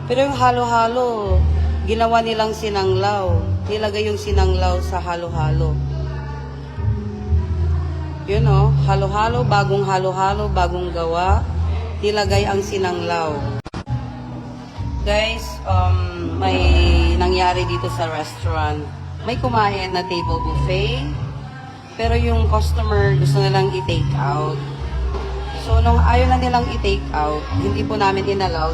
Pero yung halo-halo, ginawa nilang sinanglaw. Nilagay yung sinanglaw sa halo-halo. Yun o, halo-halo, bagong gawa. Nilagay ang sinanglaw. Guys, may nangyari dito sa restaurant. May kumain na table buffet. Pero yung customer gusto nilang i-take out. So, nung ayaw na nilang i-take out, hindi po namin inallowed.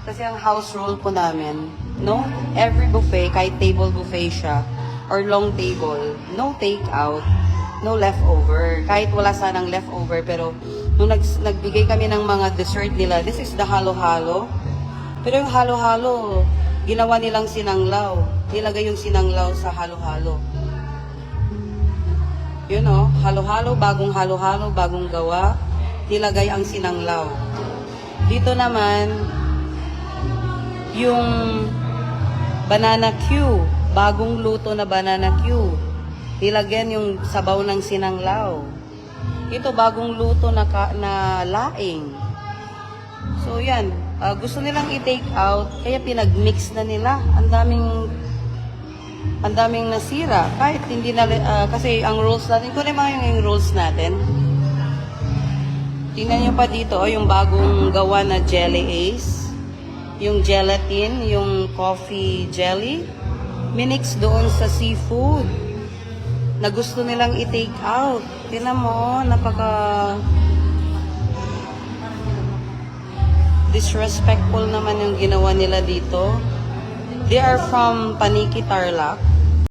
Kasi ang house rule po namin, no? Every buffet, kahit table buffet siya, or long table, no take out, no leftover. Kahit wala sanang leftover, pero nung nagbigay kami ng mga dessert nila, this is the halo-halo. Pero yung halo-halo, ginawa nilang sinanglaw. Nilagay yung sinanglaw sa halo-halo. Yun o, halo-halo, bagong gawa. Nilagay ang sinanglaw. Dito naman, yung banana Q, bagong luto na banana Q. Nilagyan yung sabaw ng sinanglaw. Ito, bagong luto na laing. So, yan. Gusto nilang i-take out, kaya pinag-mix na nila. Ang daming nasira. Kahit hindi na, kasi ang rules natin, kunin mo yung rules natin. Tingnan nyo pa dito, yung bagong gawa na Jelly Ace. Yung gelatin, yung coffee jelly. Minix doon sa seafood. Na gusto nilang i-take out. Tingnan mo, disrespectful naman yung ginawa nila dito. They are from Paniki, Tarlac.